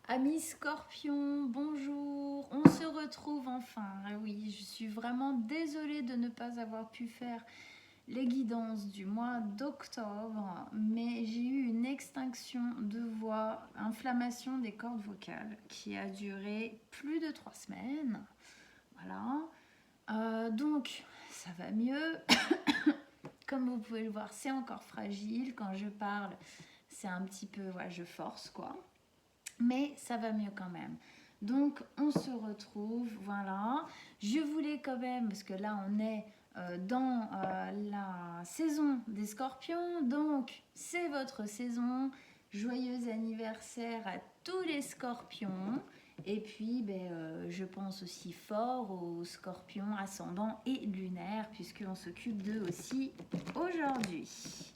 Amis Scorpion, bonjour, on se retrouve enfin. Ah oui, je suis vraiment désolée de ne pas avoir pu faire les guidances du mois d'octobre, mais j'ai eu une extinction de voix, inflammation des cordes vocales qui a duré plus de 3 semaines. Voilà. Donc, ça va mieux. Comme vous pouvez le voir, c'est encore fragile. Quand je parle, c'est un petit peu, ouais, je force quoi. Mais ça va mieux quand même. Donc on se retrouve, voilà. Je voulais quand même, parce que là on est dans la saison des scorpions, donc c'est votre saison. Joyeux anniversaire à tous les scorpions. Et puis je pense aussi fort aux scorpions ascendants et lunaires, puisqu'on s'occupe d'eux aussi aujourd'hui.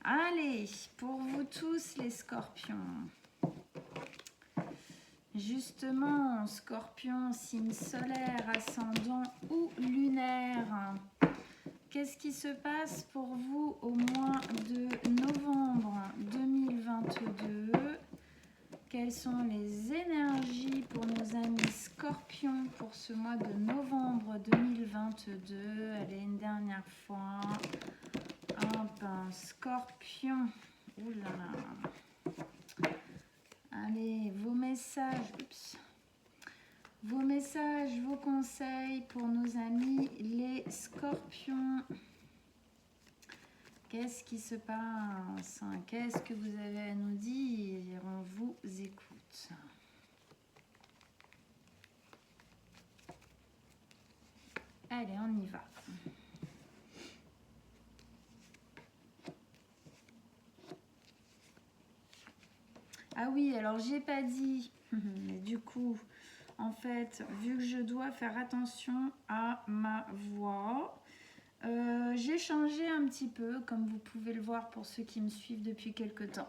Allez, pour vous tous les scorpions. Justement, Scorpion, signe solaire, ascendant ou lunaire, qu'est-ce qui se passe pour vous au mois de novembre 2022? Quelles sont les énergies pour nos amis Scorpions pour ce mois de novembre 2022? Allez, une dernière fois. Hop, Scorpion. Ouh là là. Allez, vos messages, vos conseils pour nos amis les scorpions. Qu'est-ce qui se passe? Qu'est-ce que vous avez à nous dire? On vous écoute. Allez, on y va. Ah oui, alors j'ai pas dit, mais du coup, en fait, vu que je dois faire attention à ma voix, j'ai changé un petit peu, comme vous pouvez le voir pour ceux qui me suivent depuis quelques temps.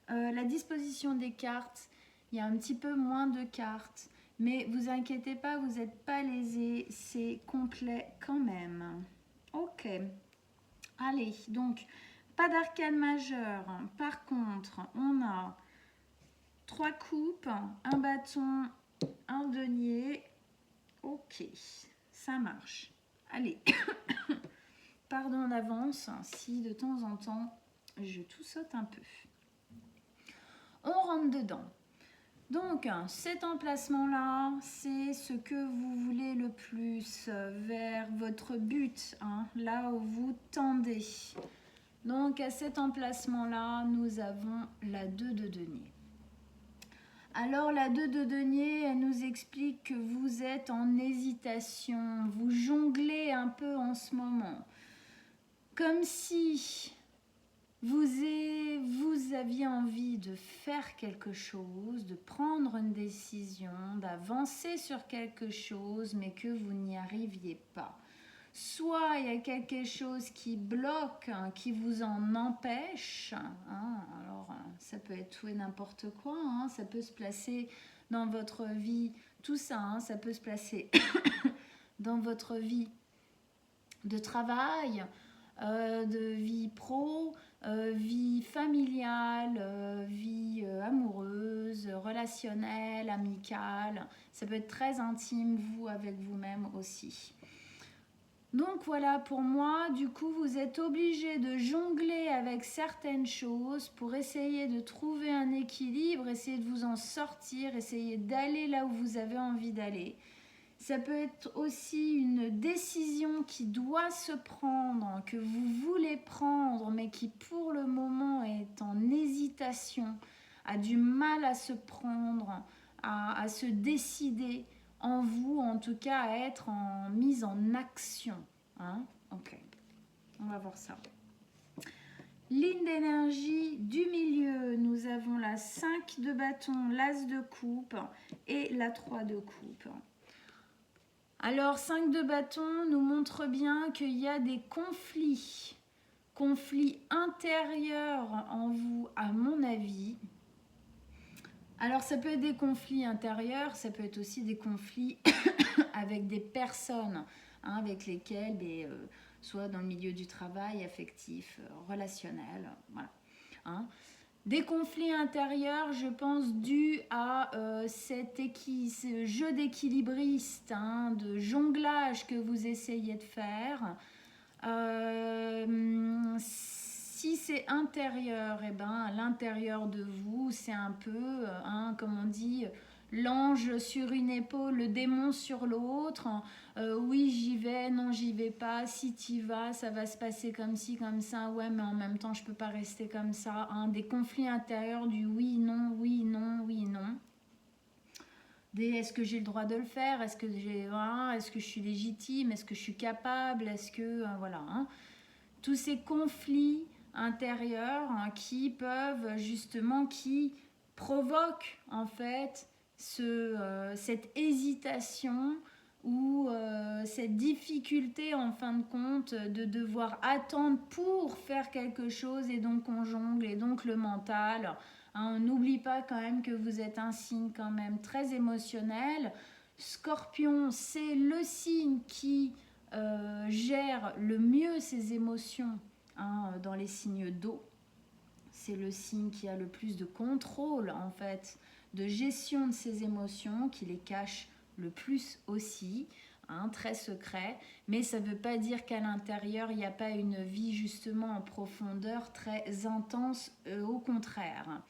La disposition des cartes, il y a un petit peu moins de cartes, mais vous inquiétez pas, vous n'êtes pas lésés, c'est complet quand même. Ok, allez, donc pas d'arcane majeure. Par contre, on a 3 coupes, un bâton, un denier. Ok, ça marche. Allez, pardon d'avance si de temps en temps je tout saute un peu. On rentre dedans. Donc cet emplacement-là, c'est ce que vous voulez le plus vers votre but, hein, là où vous tendez. Donc à cet emplacement-là, nous avons la 2 de denier. Alors la 2 de denier, elle nous explique que vous êtes en hésitation, vous jonglez un peu en ce moment. Comme si vous aviez envie de faire quelque chose, de prendre une décision, d'avancer sur quelque chose, mais que vous n'y arriviez pas. Soit il y a quelque chose qui bloque, hein, qui vous en empêche. Hein, alors, ça peut être tout et n'importe quoi. Hein, ça peut se placer dans votre vie, tout ça, hein, ça peut se placer dans votre vie de travail, de vie pro, vie familiale, vie amoureuse, relationnelle, amicale. Ça peut être très intime, vous, avec vous-même aussi. Donc voilà, pour moi, du coup, vous êtes obligé de jongler avec certaines choses pour essayer de trouver un équilibre, essayer de vous en sortir, essayer d'aller là où vous avez envie d'aller. Ça peut être aussi une décision qui doit se prendre, que vous voulez prendre, mais qui pour le moment est en hésitation, a du mal à se prendre, à se décider en vous, en tout cas à être mise en action. Hein? Ok, on va voir ça. Ligne d'énergie du milieu, nous avons la 5 de bâton, l'as de coupe et la 3 de coupe. Alors 5 de bâton nous montre bien qu'il y a des conflits intérieurs en vous, à mon avis. Alors ça peut être des conflits intérieurs, ça peut être aussi des conflits avec des personnes, hein, avec lesquelles, soit dans le milieu du travail, affectif, relationnel, voilà. Hein. Des conflits intérieurs, je pense, dus à ce jeu d'équilibriste, hein, de jonglage que vous essayez de faire. Si c'est intérieur, eh ben, à l'intérieur de vous, c'est un peu, hein, comme on dit, l'ange sur une épaule, le démon sur l'autre. Oui, j'y vais, non, j'y vais pas. Si t'y vas, ça va se passer comme ci, comme ça. Ouais, mais en même temps, je peux pas rester comme ça. Hein. Des conflits intérieurs du oui, non, oui, non, oui, non. Est-ce que j'ai le droit de le faire, est-ce que je suis légitime, est-ce que je suis capable, est-ce que voilà, hein. Tous ces conflits intérieurs, hein, qui peuvent justement, qui provoquent en fait cette hésitation ou cette difficulté en fin de compte de devoir attendre pour faire quelque chose, et donc on jongle, et donc le mental. Hein, on n'oublie pas quand même que vous êtes un signe quand même très émotionnel. Scorpion, c'est le signe qui gère le mieux ses émotions, hein, dans les signes d'eau. C'est le signe qui a le plus de contrôle en fait, de gestion de ses émotions, qui les cache le plus aussi, hein, très secret. Mais ça ne veut pas dire qu'à l'intérieur il n'y a pas une vie justement en profondeur très intense, au contraire.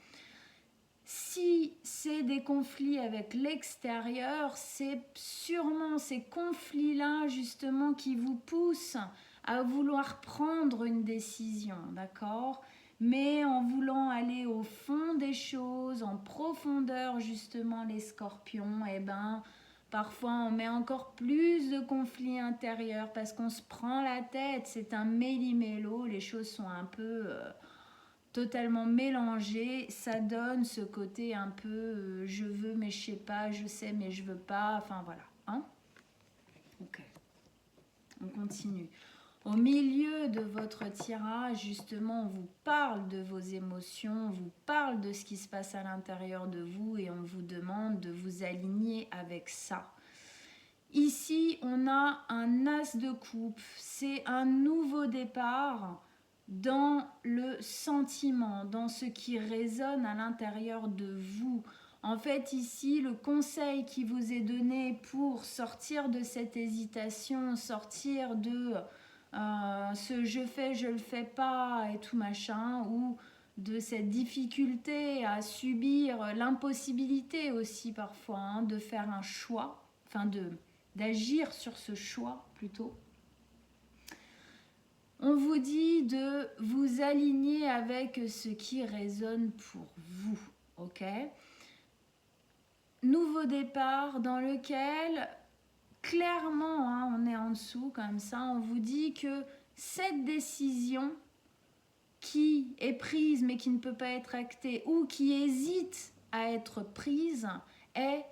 Si c'est des conflits avec l'extérieur, c'est sûrement ces conflits-là justement qui vous poussent à vouloir prendre une décision, d'accord? Mais en voulant aller au fond des choses, en profondeur justement, les scorpions, eh ben, parfois on met encore plus de conflits intérieurs parce qu'on se prend la tête, c'est un méli-mélo, les choses sont un peu... totalement mélangé, ça donne ce côté un peu je veux mais je sais pas, je sais mais je veux pas, enfin voilà, hein. Ok, on continue. Au milieu de votre tirage, justement, on vous parle de vos émotions, on vous parle de ce qui se passe à l'intérieur de vous, et on vous demande de vous aligner avec ça. Ici, on a un as de coupe, c'est un nouveau départ dans le sentiment, dans ce qui résonne à l'intérieur de vous. En fait, ici, le conseil qui vous est donné pour sortir de cette hésitation, sortir de ce je fais, je le fais pas et tout machin, ou de cette difficulté à subir l'impossibilité aussi parfois, hein, de faire un choix, enfin d'agir sur ce choix plutôt. On vous dit de vous aligner avec ce qui résonne pour vous, ok? Nouveau départ dans lequel, clairement, hein, on est en dessous comme ça, on vous dit que cette décision qui est prise mais qui ne peut pas être actée, ou qui hésite à être prise, est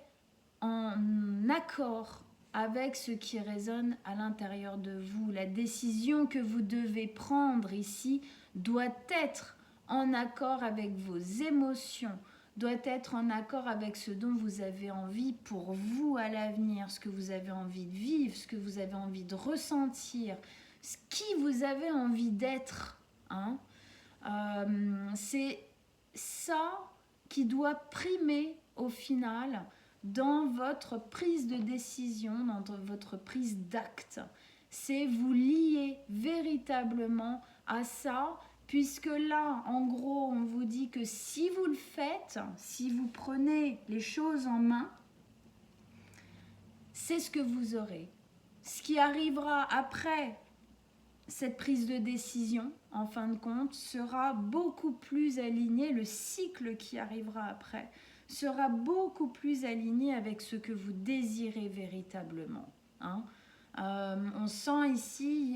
en accord avec ce qui résonne à l'intérieur de vous. La décision que vous devez prendre ici doit être en accord avec vos émotions, doit être en accord avec ce dont vous avez envie pour vous à l'avenir, ce que vous avez envie de vivre, ce que vous avez envie de ressentir, ce qui vous avez envie d'être, hein. C'est ça qui doit primer au final dans votre prise de décision, dans votre prise d'acte. C'est vous lier véritablement à ça, puisque là, en gros, on vous dit que si vous le faites, si vous prenez les choses en main, c'est ce que vous aurez. Ce qui arrivera après cette prise de décision, en fin de compte, sera beaucoup plus aligné, le cycle qui arrivera après sera beaucoup plus aligné avec ce que vous désirez véritablement, hein. On sent ici,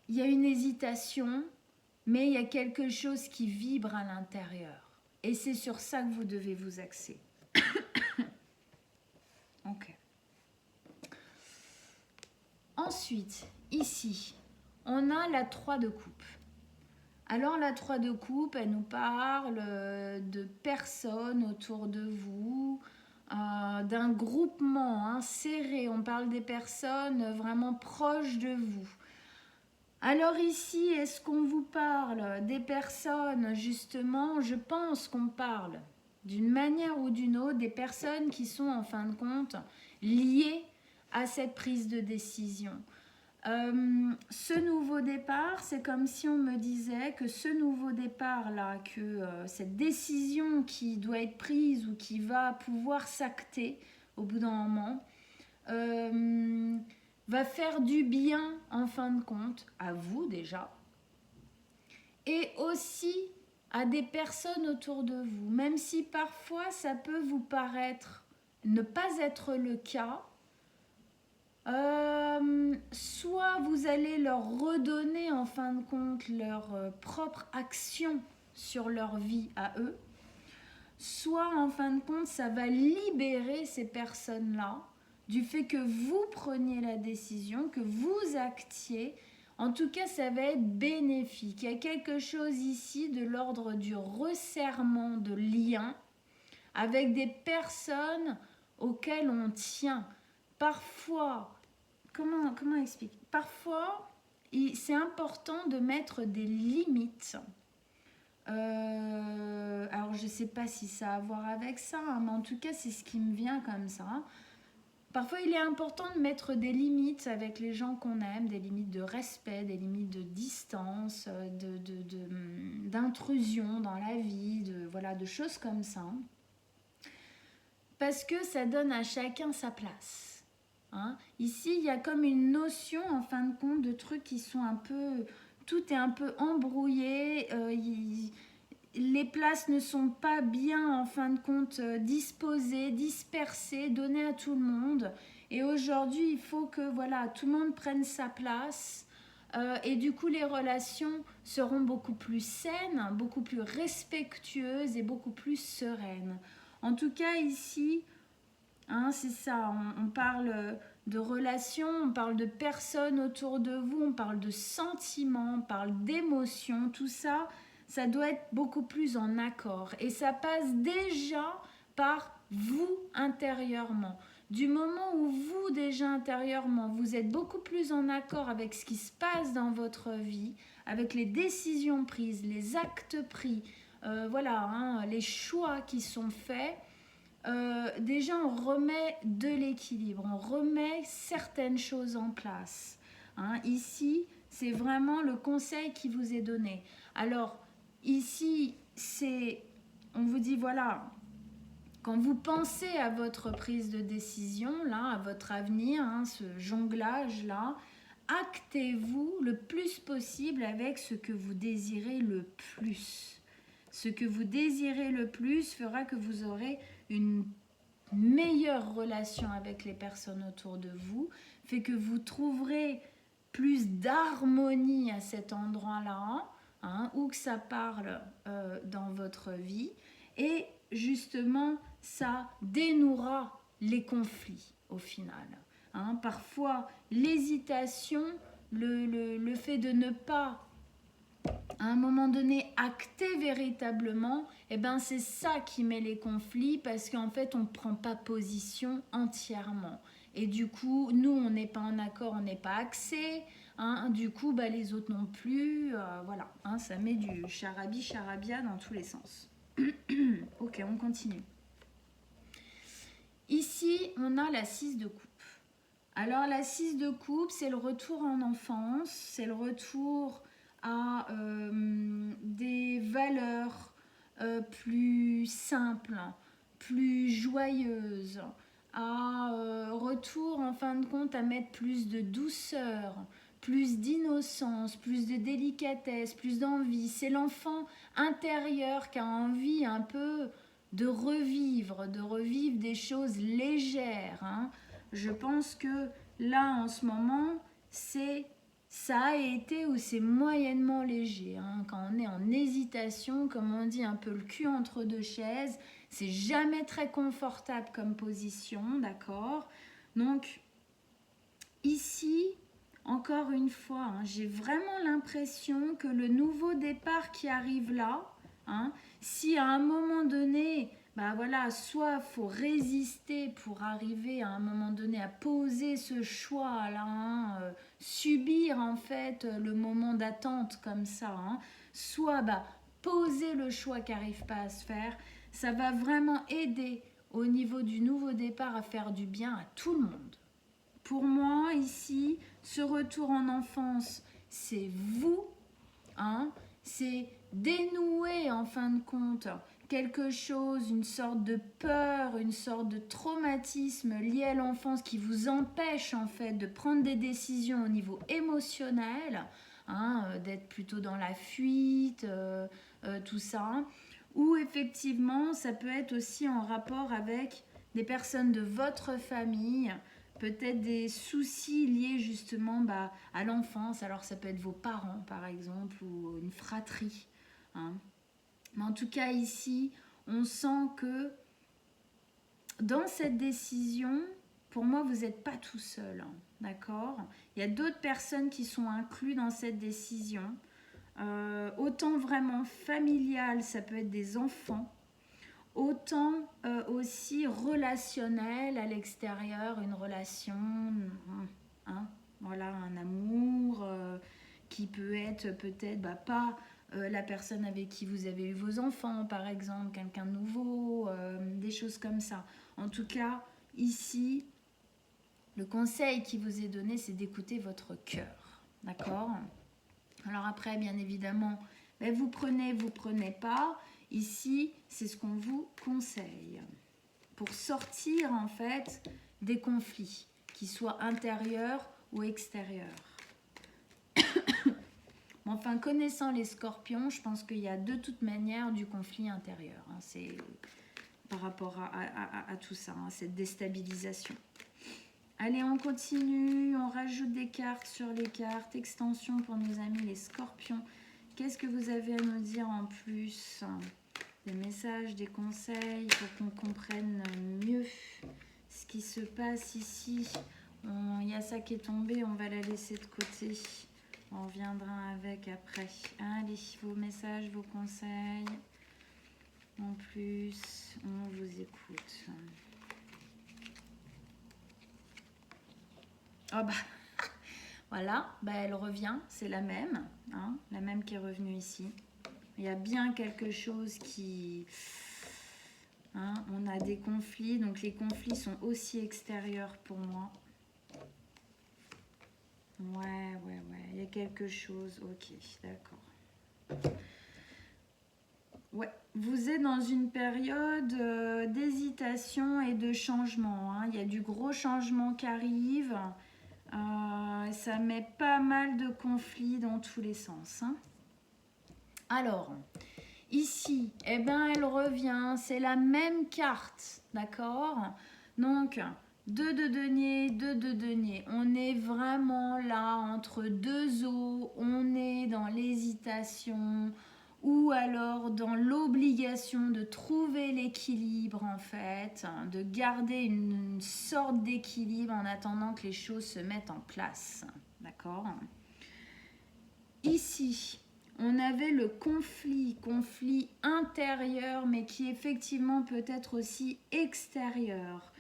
il y a une hésitation, mais il y a quelque chose qui vibre à l'intérieur. Et c'est sur ça que vous devez vous axer. Ok. Ensuite, ici, on a la 3 de coupe. Alors la 3 de coupe, elle nous parle de personnes autour de vous, d'un groupement, hein, serré. On parle des personnes vraiment proches de vous. Alors ici, est-ce qu'on vous parle des personnes, justement, je pense qu'on parle d'une manière ou d'une autre, des personnes qui sont en fin de compte liées à cette prise de décision. Ce nouveau départ, c'est comme si on me disait que ce nouveau départ-là, que cette décision qui doit être prise ou qui va pouvoir s'acter au bout d'un moment, va faire du bien en fin de compte à vous déjà et aussi à des personnes autour de vous, même si parfois ça peut vous paraître ne pas être le cas. Soit vous allez leur redonner en fin de compte leur propre action sur leur vie à eux, soit en fin de compte ça va libérer ces personnes-là du fait que vous preniez la décision, que vous actiez. En tout cas, ça va être bénéfique. Il y a quelque chose ici de l'ordre du resserrement de liens avec des personnes auxquelles on tient. Parfois, comment expliquer? Parfois, c'est important de mettre des limites. Alors, je ne sais pas si ça a à voir avec ça, hein, mais en tout cas, c'est ce qui me vient comme ça. Parfois, il est important de mettre des limites avec les gens qu'on aime, des limites de respect, des limites de distance, d'intrusion dans la vie, voilà, de choses comme ça. Parce que ça donne à chacun sa place. Hein. Ici, il y a comme une notion, en fin de compte, de trucs qui sont un peu... Tout est un peu embrouillé, les places ne sont pas bien, en fin de compte, disposées, dispersées, données à tout le monde. Et aujourd'hui, il faut que voilà, tout le monde prenne sa place. Et du coup, les relations seront beaucoup plus saines, beaucoup plus respectueuses et beaucoup plus sereines. En tout cas, ici, hein, c'est ça, on parle de relations, on parle de personnes autour de vous, on parle de sentiments, on parle d'émotions, tout ça, ça doit être beaucoup plus en accord. Et ça passe déjà par vous intérieurement. Du moment où vous, déjà intérieurement, vous êtes beaucoup plus en accord avec ce qui se passe dans votre vie, avec les décisions prises, les actes pris, voilà, hein, les choix qui sont faits, déjà on remet de l'équilibre, on remet certaines choses en place. Hein. Ici, c'est vraiment le conseil qui vous est donné. Alors, ici, on vous dit, voilà, quand vous pensez à votre prise de décision, là, à votre avenir, hein, ce jonglage-là, actez-vous le plus possible avec ce que vous désirez le plus. Ce que vous désirez le plus fera que vous aurez une meilleure relation avec les personnes autour de vous, fait que vous trouverez plus d'harmonie à cet endroit-là, hein, où que ça parle dans votre vie, et justement, ça dénouera les conflits au final. Hein. Parfois, l'hésitation, le fait de ne pas à un moment donné acter véritablement, eh ben c'est ça qui met les conflits parce qu'en fait on ne prend pas position entièrement. Et du coup, nous on n'est pas en accord, on n'est pas axé. Hein, du coup, bah, les autres non plus. Voilà, hein, ça met du charabia dans tous les sens. Ok, on continue. Ici, on a la 6 de coupe. Alors la 6 de coupe, c'est le retour en enfance, c'est le retour à des valeurs plus simples, plus joyeuses, à retour en fin de compte à mettre plus de douceur, plus d'innocence, plus de délicatesse, plus d'envie. C'est l'enfant intérieur qui a envie un peu de revivre des choses légères. Hein. Je pense que là en ce moment, ça a été ou c'est moyennement léger. Hein. Quand on est en hésitation, comme on dit, un peu le cul entre deux chaises, c'est jamais très confortable comme position, d'accord? Donc, ici, encore une fois, hein, j'ai vraiment l'impression que le nouveau départ qui arrive là, hein, si à un moment donné, bah voilà, soit faut résister pour arriver à un moment donné à poser ce choix là, hein, subir en fait le moment d'attente comme ça, hein, soit bah poser le choix qui n'arrive pas à se faire, ça va vraiment aider au niveau du nouveau départ à faire du bien à tout le monde. Pour moi ici, ce retour en enfance, c'est vous, hein, c'est dénouer en fin de compte quelque chose, une sorte de peur, une sorte de traumatisme lié à l'enfance qui vous empêche en fait de prendre des décisions au niveau émotionnel, hein, d'être plutôt dans la fuite, tout ça, ou effectivement ça peut être aussi en rapport avec des personnes de votre famille, peut-être des soucis liés justement bah, à l'enfance. Alors ça peut être vos parents par exemple ou une fratrie, hein. Mais en tout cas ici, on sent que dans cette décision, pour moi, vous n'êtes pas tout seul, hein, d'accord? Il y a d'autres personnes qui sont incluses dans cette décision. Autant vraiment familial, ça peut être des enfants, autant aussi relationnel à l'extérieur, une relation, hein, voilà, un amour qui peut être peut-être bah, pas la personne avec qui vous avez eu vos enfants, par exemple, quelqu'un de nouveau, des choses comme ça. En tout cas, ici, le conseil qui vous est donné, c'est d'écouter votre cœur, d'accord? Alors après, bien évidemment, ben vous prenez pas. Ici, c'est ce qu'on vous conseille pour sortir en fait des conflits, qu'ils soient intérieurs ou extérieurs. Enfin, connaissant les scorpions, je pense qu'il y a de toute manière du conflit intérieur. Hein, c'est par rapport à tout ça, hein, cette déstabilisation. Allez, on continue, on rajoute des cartes sur les cartes. Extension pour nos amis les scorpions. Qu'est-ce que vous avez à nous dire en plus? Des messages, des conseils pour qu'on comprenne mieux ce qui se passe ici. Il y a ça qui est tombé, on va la laisser de côté. On reviendra avec après. Allez, vos messages, vos conseils. En plus, on vous écoute. Oh bah, voilà, bah elle revient, c'est la même, hein, la même qui est revenue ici. Il y a bien quelque chose qui... Hein, on a des conflits, donc les conflits sont aussi extérieurs pour moi. Ouais, il y a quelque chose, ok, d'accord. Ouais, vous êtes dans une période d'hésitation et de changement, hein. Il y a du gros changement qui arrive. Ça met pas mal de conflits dans tous les sens, hein. Alors, ici, eh ben, elle revient, c'est la même carte, d'accord? Donc, 2 de denier, 2 de denier. On est vraiment là entre deux eaux, on est dans l'hésitation ou alors dans l'obligation de trouver l'équilibre en fait, de garder une sorte d'équilibre en attendant que les choses se mettent en place, d'accord? Ici, on avait le conflit intérieur, mais qui effectivement peut être aussi extérieur.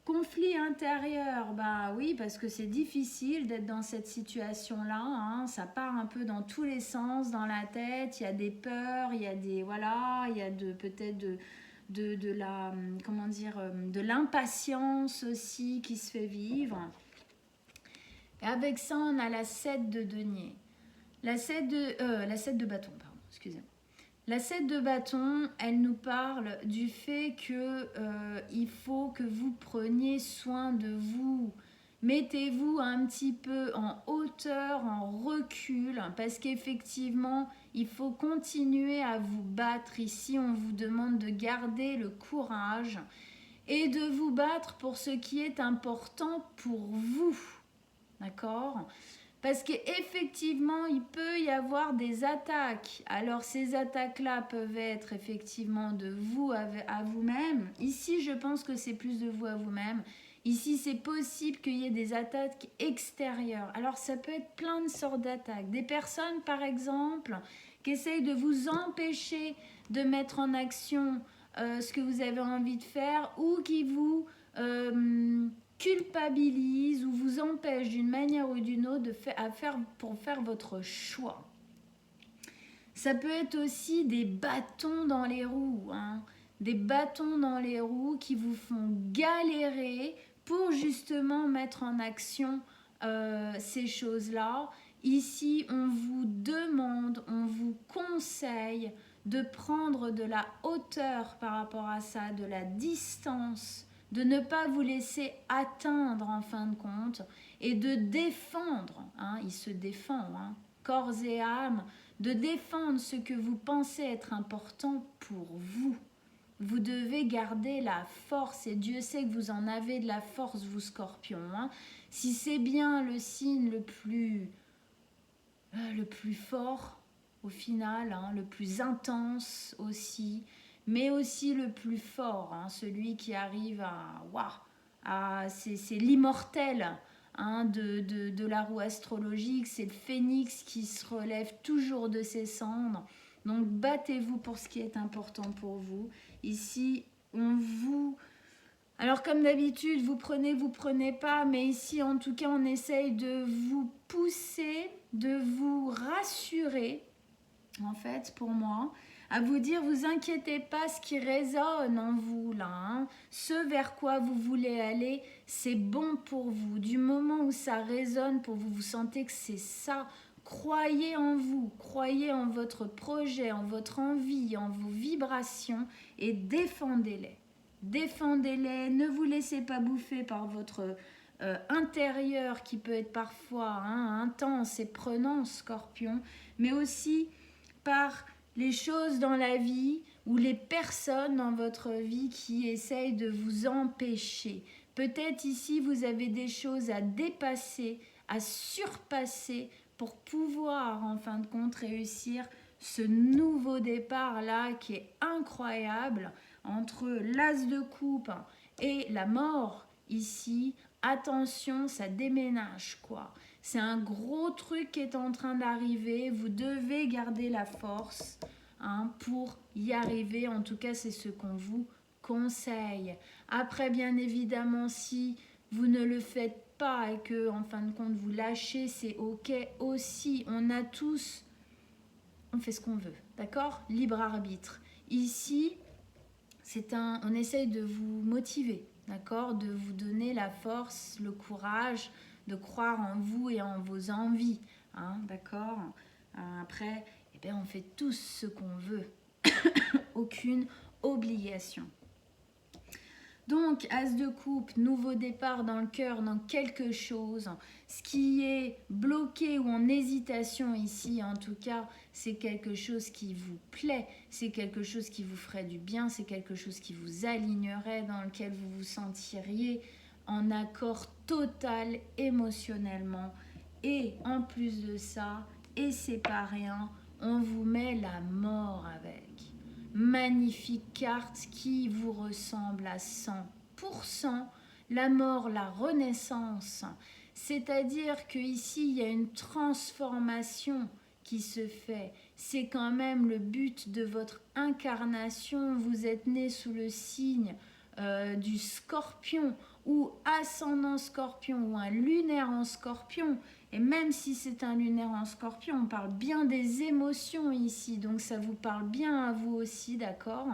Conflit intérieur, bah oui, parce que c'est difficile d'être dans cette situation-là, hein, ça part un peu dans tous les sens, dans la tête, il y a des peurs, il y a des, voilà, il y a peut-être de la, comment dire, de l'impatience aussi qui se fait vivre. Et avec ça, on a la 7 de denier. La 7 de bâton, pardon, excusez-moi. La 7 de bâton, elle nous parle du fait que il faut que vous preniez soin de vous. Mettez-vous un petit peu en hauteur, en recul, parce qu'effectivement, il faut continuer à vous battre. Ici, on vous demande de garder le courage et de vous battre pour ce qui est important pour vous. D'accord ? Parce qu'effectivement, il peut y avoir des attaques. Alors, ces attaques-là peuvent être effectivement de vous à vous-même. Ici, je pense que c'est plus de vous à vous-même. Ici, c'est possible qu'il y ait des attaques extérieures. Alors, ça peut être plein de sortes d'attaques. Des personnes, par exemple, qui essayent de vous empêcher de mettre en action ce que vous avez envie de faire ou qui vous culpabilise ou vous empêche d'une manière ou d'une autre pour faire votre choix. Ça peut être aussi des bâtons dans les roues, hein, des bâtons dans les roues qui vous font galérer pour justement mettre en action ces choses-là. Ici, on vous demande, on vous conseille de prendre de la hauteur par rapport à ça, de la distance, de ne pas vous laisser atteindre en fin de compte et de défendre, hein, il se défend, hein, corps et âme, de défendre ce que vous pensez être important pour vous. Vous devez garder la force et Dieu sait que vous en avez de la force, vous Scorpions. Hein. Si c'est bien le signe le plus fort au final, hein, le plus intense aussi, mais aussi le plus fort, hein, celui qui arrive c'est l'immortel hein, de la roue astrologique, c'est le phénix qui se relève toujours de ses cendres. Donc battez-vous pour ce qui est important pour vous. Ici, on vous... Alors comme d'habitude, vous prenez pas, mais ici en tout cas on essaye de vous pousser, de vous rassurer, en fait pour moi, à vous dire vous inquiétez pas, ce qui résonne en vous là, hein, ce vers quoi vous voulez aller, c'est bon pour vous. Du moment où ça résonne pour vous, vous sentez que c'est ça. Croyez en vous, croyez en votre projet, en votre envie, en vos vibrations et défendez-les. Défendez-les, ne vous laissez pas bouffer par votre intérieur qui peut être parfois intense et prenant, Scorpion, mais aussi par les choses dans la vie ou les personnes dans votre vie qui essayent de vous empêcher. Peut-être ici vous avez des choses à dépasser, à surpasser pour pouvoir en fin de compte réussir ce nouveau départ là qui est incroyable entre l'as de coupe et la mort ici. Attention, ça déménage quoi. C'est un gros truc qui est en train d'arriver. Vous devez garder la force pour y arriver. En tout cas, c'est ce qu'on vous conseille. Après, bien évidemment, si vous ne le faites pas et que, en fin de compte, vous lâchez, c'est ok aussi. On a tous, on fait ce qu'on veut, d'accord? Libre arbitre. Ici, on essaye de vous motiver, d'accord? De vous donner la force, le courage, de croire en vous et en vos envies, hein, d'accord? Après, on fait tous ce qu'on veut, aucune obligation. Donc, As de coupe, nouveau départ dans le cœur, dans quelque chose. Ce qui est bloqué ou en hésitation ici, en tout cas, c'est quelque chose qui vous plaît, c'est quelque chose qui vous ferait du bien, c'est quelque chose qui vous alignerait, dans lequel vous vous sentiriez en accord total émotionnellement. Et en plus de ça, et c'est pas rien, on vous met la mort avec. Magnifique carte qui vous ressemble à 100%. La mort, la renaissance. C'est-à-dire qu'ici, il y a une transformation qui se fait. C'est quand même le but de votre incarnation. Vous êtes né sous le signe du Scorpion ou ascendant Scorpion ou un lunaire en Scorpion. Et même si c'est un lunaire en Scorpion, on parle bien des émotions ici. Donc ça vous parle bien à vous aussi, d'accord?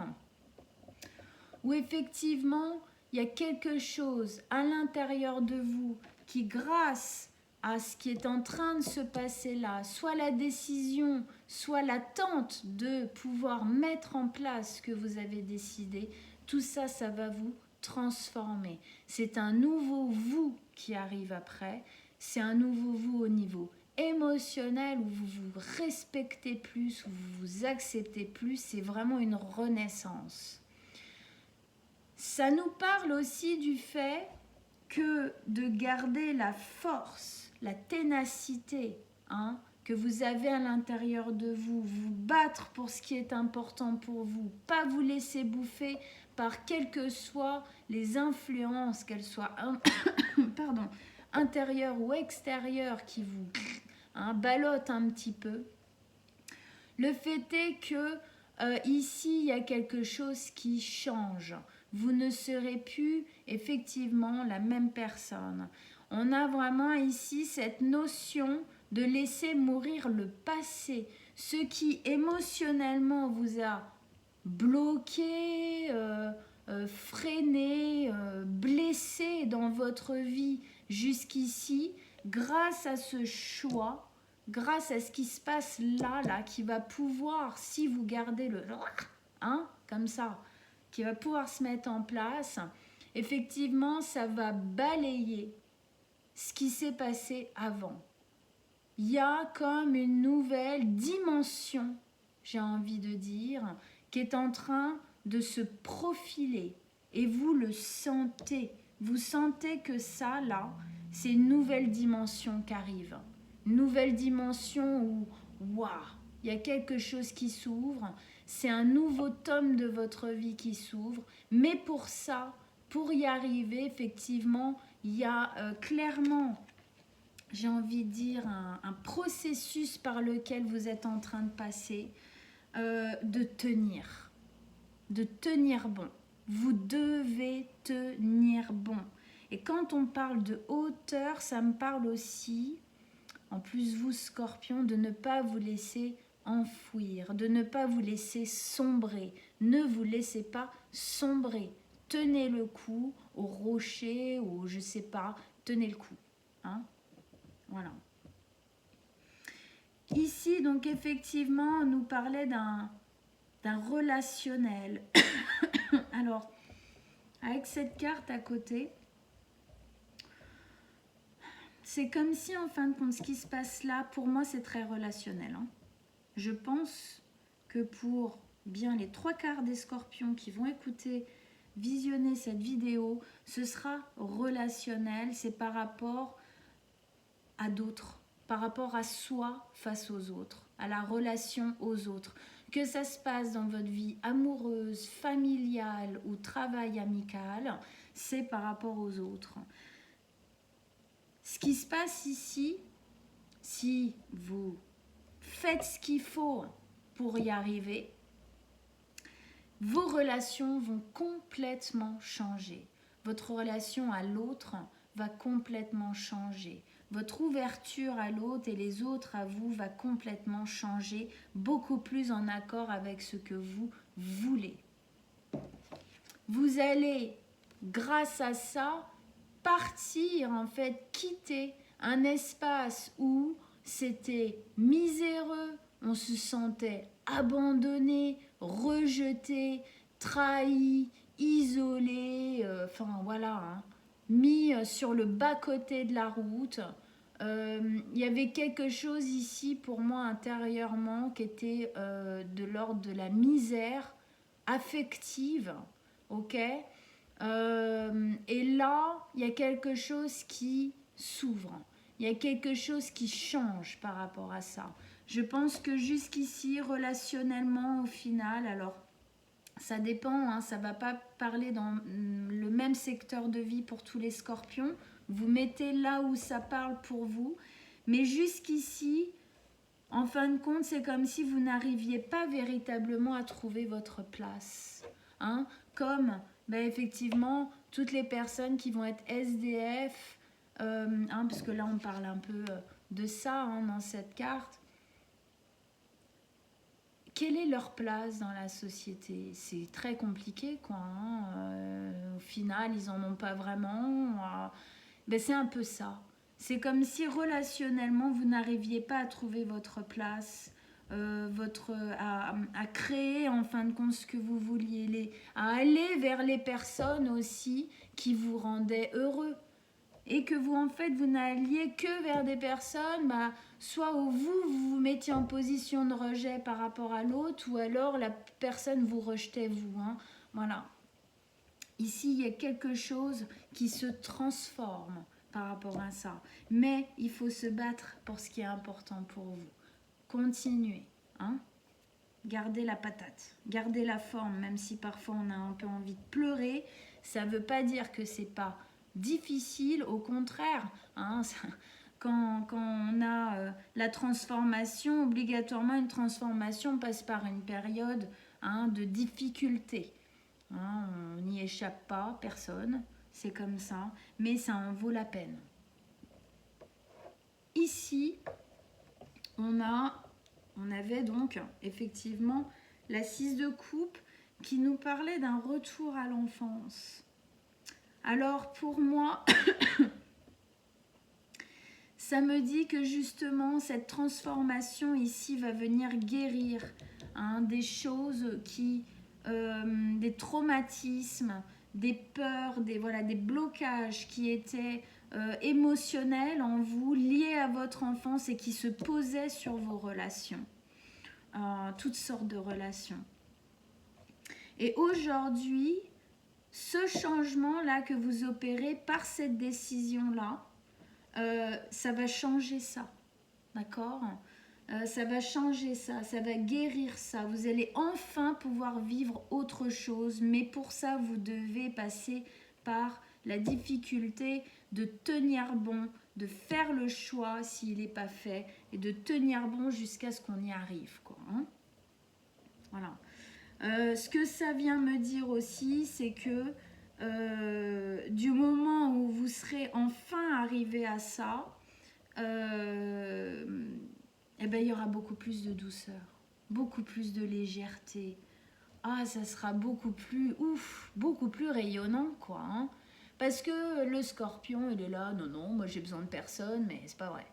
Où effectivement, il y a quelque chose à l'intérieur de vous qui, grâce à ce qui est en train de se passer là, soit la décision, soit l'attente de pouvoir mettre en place ce que vous avez décidé, tout ça, ça va vous transformer. C'est un nouveau vous qui arrive après. C'est un nouveau vous au niveau émotionnel où vous vous respectez plus, où vous vous acceptez plus. C'est vraiment une renaissance. Ça nous parle aussi du fait que de garder la force, la ténacité que vous avez à l'intérieur de vous, vous battre pour ce qui est important pour vous, pas vous laisser bouffer par quelles que soient les influences, qu'elles soient intérieures ou extérieures qui vous ballottent un petit peu. Le fait est que ici, il y a quelque chose qui change. Vous ne serez plus effectivement la même personne. On a vraiment ici cette notion de laisser mourir le passé, ce qui émotionnellement vous a bloqué, freiné, blessé dans votre vie jusqu'ici, grâce à ce choix, grâce à ce qui se passe là, qui va pouvoir, si vous gardez le comme ça, qui va pouvoir se mettre en place, effectivement, ça va balayer ce qui s'est passé avant. Il y a comme une nouvelle dimension, j'ai envie de dire, qui est en train de se profiler. Et vous le sentez. Vous sentez que ça, là, c'est une nouvelle dimension qui arrive. Une nouvelle dimension où, waouh, il y a quelque chose qui s'ouvre. C'est un nouveau tome de votre vie qui s'ouvre. Mais pour ça, pour y arriver, effectivement, il y a clairement, j'ai envie de dire, un processus par lequel vous êtes en train de passer, de tenir bon. Vous devez tenir bon. Et quand on parle de hauteur, ça me parle aussi, en plus vous Scorpion, de ne pas vous laisser enfouir, de ne pas vous laisser sombrer. Ne vous laissez pas sombrer. Tenez le coup au rocher, ou je sais pas, tenez le coup. Hein, voilà. Ici, donc effectivement, on nous parlait d'un relationnel. Alors, avec cette carte à côté, c'est comme si, en fin de compte, ce qui se passe là, pour moi, c'est très relationnel. Hein. Je pense que pour bien les 3/4 des Scorpions qui vont écouter, visionner cette vidéo, ce sera relationnel, c'est par rapport à d'autres, par rapport à soi face aux autres, à la relation aux autres. Que ça se passe dans votre vie amoureuse, familiale ou travail amical, c'est par rapport aux autres. Ce qui se passe ici, si vous faites ce qu'il faut pour y arriver, vos relations vont complètement changer. Votre relation à l'autre va complètement changer. Votre ouverture à l'autre et les autres à vous va complètement changer, beaucoup plus en accord avec ce que vous voulez. Vous allez, grâce à ça, partir, en fait, quitter un espace où c'était miséreux, on se sentait abandonné, rejeté, trahi, isolé, enfin voilà, hein, mis sur le bas-côté de la route. Il y avait quelque chose ici pour moi intérieurement qui était de l'ordre de la misère affective, ok. Et là, il y a quelque chose qui s'ouvre. Il y a quelque chose qui change par rapport à ça. Je pense que jusqu'ici, relationnellement, au final, alors ça dépend, hein, ça ne va pas parler dans le même secteur de vie pour tous les Scorpions. Vous mettez là où ça parle pour vous. Mais jusqu'ici, en fin de compte, c'est comme si vous n'arriviez pas véritablement à trouver votre place. Hein, comme effectivement toutes les personnes qui vont être SDF, parce que là on parle un peu de ça dans cette carte. Quelle est leur place dans la société? C'est très compliqué, quoi. Au final, ils n'en ont pas vraiment. C'est un peu ça. C'est comme si relationnellement, vous n'arriviez pas à trouver votre place, à créer en fin de compte ce que vous vouliez, à aller vers les personnes aussi qui vous rendaient heureux. Et que vous, en fait, vous n'alliez que vers des personnes, soit où vous vous mettiez en position de rejet par rapport à l'autre, ou alors la personne vous rejetait vous. Hein. Voilà. Ici, il y a quelque chose qui se transforme par rapport à ça. Mais il faut se battre pour ce qui est important pour vous. Continuez. Hein. Gardez la patate. Gardez la forme, même si parfois on a un peu envie de pleurer. Ça ne veut pas dire que c'est pas difficile, au contraire, hein, quand on a la transformation, obligatoirement une transformation passe par une période hein, de difficultés. Hein, on n'y échappe pas, personne, c'est comme ça, mais ça en vaut la peine. Ici, on avait donc effectivement la 6 de coupe qui nous parlait d'un retour à l'enfance. Alors pour moi, ça me dit que justement cette transformation ici va venir guérir hein, des choses des traumatismes, des peurs, des blocages qui étaient émotionnels en vous, liés à votre enfance et qui se posaient sur vos relations, toutes sortes de relations. Et aujourd'hui, ce changement-là que vous opérez par cette décision-là, ça va changer ça, d'accord ? Ça va changer ça, ça va guérir ça. Vous allez enfin pouvoir vivre autre chose, mais pour ça, vous devez passer par la difficulté de tenir bon, de faire le choix s'il n'est pas fait, et de tenir bon jusqu'à ce qu'on y arrive, quoi, hein ? Voilà. Ce que ça vient me dire aussi, c'est que du moment où vous serez enfin arrivé à ça, eh ben, il y aura beaucoup plus de douceur, beaucoup plus de légèreté. Ah, ça sera beaucoup plus rayonnant, quoi. Hein, parce que le scorpion, il est là, non, moi j'ai besoin de personne, mais c'est pas vrai.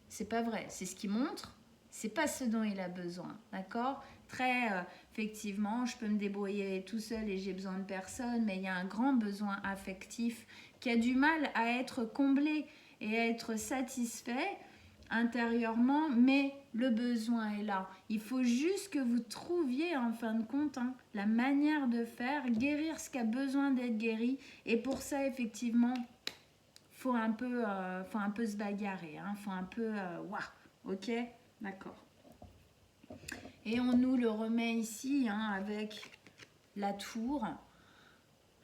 C'est pas vrai, c'est ce qu'il montre, c'est pas ce dont il a besoin, d'accord ? Très, effectivement, je peux me débrouiller tout seul et j'ai besoin de personne, mais il y a un grand besoin affectif qui a du mal à être comblé et à être satisfait intérieurement, mais le besoin est là. Il faut juste que vous trouviez en fin de compte hein, la manière de faire, guérir ce qui a besoin d'être guéri, et pour ça effectivement faut un peu se bagarrer, hein, faut un peu ok, d'accord. Et on nous le remet ici hein, avec la tour.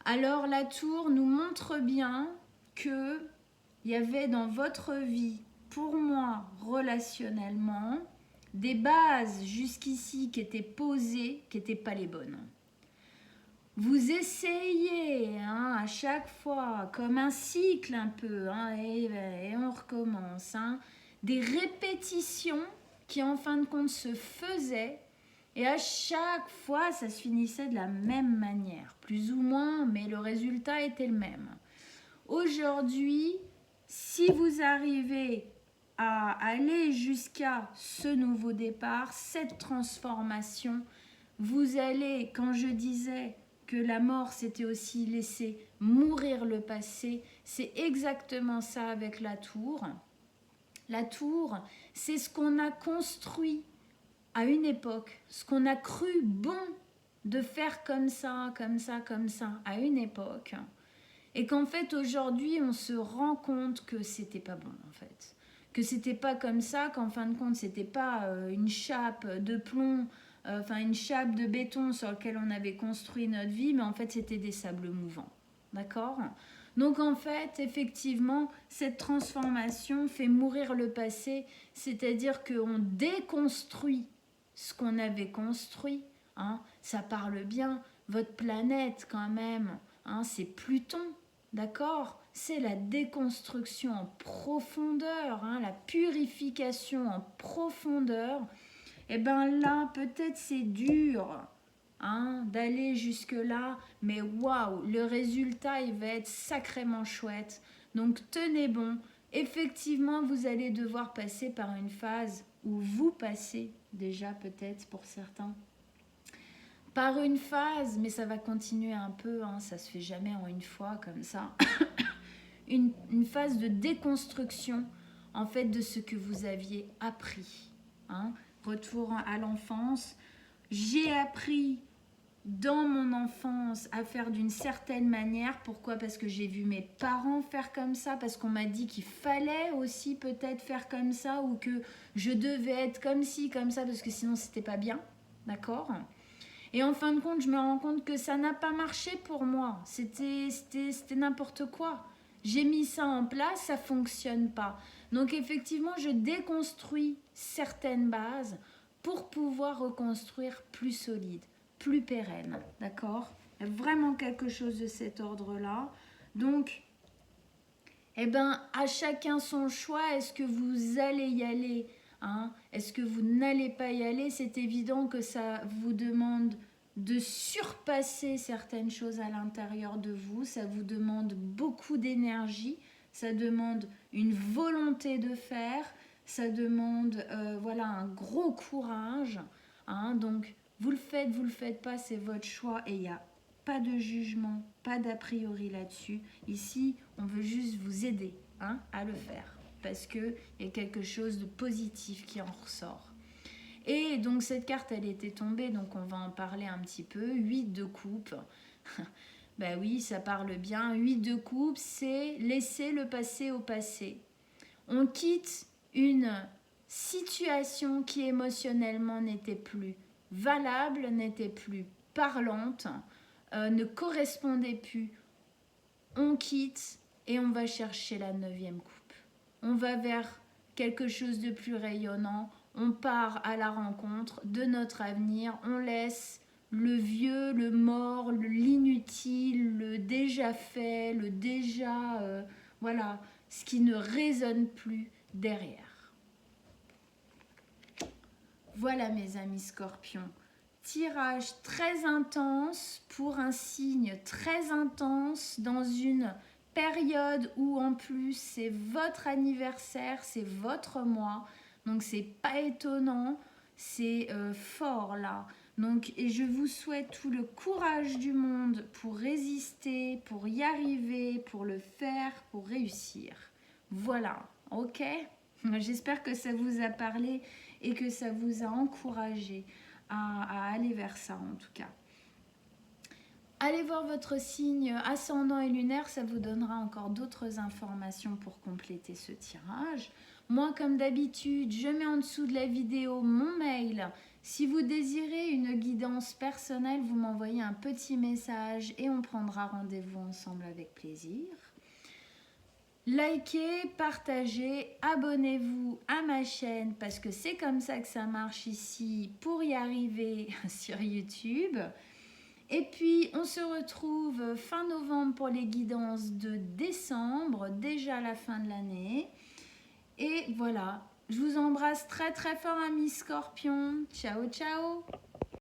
Alors la tour nous montre bien que il y avait dans votre vie, pour moi, relationnellement, des bases jusqu'ici qui étaient posées, qui n'étaient pas les bonnes. Vous essayez hein, à chaque fois, comme un cycle un peu, hein, et on recommence, hein, des répétitions qui en fin de compte se faisaient, et à chaque fois ça se finissait de la même manière, plus ou moins, mais le résultat était le même. Aujourd'hui, si vous arrivez à aller jusqu'à ce nouveau départ, cette transformation, vous allez, quand je disais que la mort c'était aussi laisser mourir le passé, c'est exactement ça avec la tour. La tour, c'est ce qu'on a construit à une époque, ce qu'on a cru bon de faire comme ça, à une époque. Et qu'en fait, aujourd'hui, on se rend compte que c'était pas bon, en fait. Que c'était pas comme ça, qu'en fin de compte, c'était pas une chape de plomb, une chape de béton sur laquelle on avait construit notre vie, mais en fait, c'était des sables mouvants. D'accord ? Donc, en fait, effectivement, cette transformation fait mourir le passé, c'est-à-dire qu'on déconstruit ce qu'on avait construit. Hein, ça parle bien. Votre planète, quand même, hein, c'est Pluton. D'accord ? C'est la déconstruction en profondeur, hein, la purification en profondeur. Et bien là, peut-être c'est dur hein, d'aller jusque-là, mais waouh, le résultat, il va être sacrément chouette. Donc tenez bon. Effectivement, vous allez devoir passer par une phase où vous passez déjà peut-être pour certains par une phase, mais ça va continuer un peu, hein, ça se fait jamais en une fois comme ça, une phase de déconstruction en fait de ce que vous aviez appris. Hein. Retour à l'enfance, j'ai appris dans mon enfance à faire d'une certaine manière. Pourquoi ? Parce que j'ai vu mes parents faire comme ça, parce qu'on m'a dit qu'il fallait aussi peut-être faire comme ça, ou que je devais être comme ci, comme ça, parce que sinon c'était pas bien, d'accord ? Et en fin de compte, je me rends compte que ça n'a pas marché pour moi. C'était n'importe quoi. J'ai mis ça en place, ça ne fonctionne pas. Donc effectivement, je déconstruis certaines bases pour pouvoir reconstruire plus solide, plus pérenne, d'accord? Vraiment quelque chose de cet ordre-là. Donc, eh ben, à chacun son choix. Est-ce que vous allez y aller, hein? Est-ce que vous n'allez pas y aller? C'est évident que ça vous demande de surpasser certaines choses à l'intérieur de vous. Ça vous demande beaucoup d'énergie. Ça demande une volonté de faire. Ça demande voilà, un gros courage, hein? Donc, vous le faites pas, c'est votre choix et il n'y a pas de jugement, pas d'a priori là-dessus. Ici, on veut juste vous aider, hein, à le faire parce qu'il y a quelque chose de positif qui en ressort. Et donc cette carte, elle était tombée, donc on va en parler un petit peu. 8 de coupe. Ben oui, ça parle bien. 8 de coupe, c'est laisser le passé au passé. On quitte une situation qui émotionnellement n'était plus valable, n'était plus parlante, ne correspondait plus. On quitte et on va chercher la 9e coupe. On va vers quelque chose de plus rayonnant. On part à la rencontre de notre avenir. On laisse le vieux, le mort, l'inutile, le déjà fait, le déjà... voilà, ce qui ne résonne plus derrière. Voilà mes amis scorpions. Tirage très intense pour un signe très intense dans une période où en plus c'est votre anniversaire, c'est votre mois. Donc c'est pas étonnant, c'est fort là. Donc, et je vous souhaite tout le courage du monde pour résister, pour y arriver, pour le faire, pour réussir. Voilà, ok? J'espère que ça vous a parlé et que ça vous a encouragé à aller vers ça en tout cas. Allez voir votre signe ascendant et lunaire, ça vous donnera encore d'autres informations pour compléter ce tirage. Moi, comme d'habitude, je mets en dessous de la vidéo mon mail. Si vous désirez une guidance personnelle, vous m'envoyez un petit message et on prendra rendez-vous ensemble avec plaisir. Likez, partagez, abonnez-vous à ma chaîne parce que c'est comme ça que ça marche ici pour y arriver sur YouTube. Et puis, on se retrouve fin novembre pour les guidances de décembre, déjà la fin de l'année. Et voilà, je vous embrasse très très fort, amis scorpions. Ciao, ciao!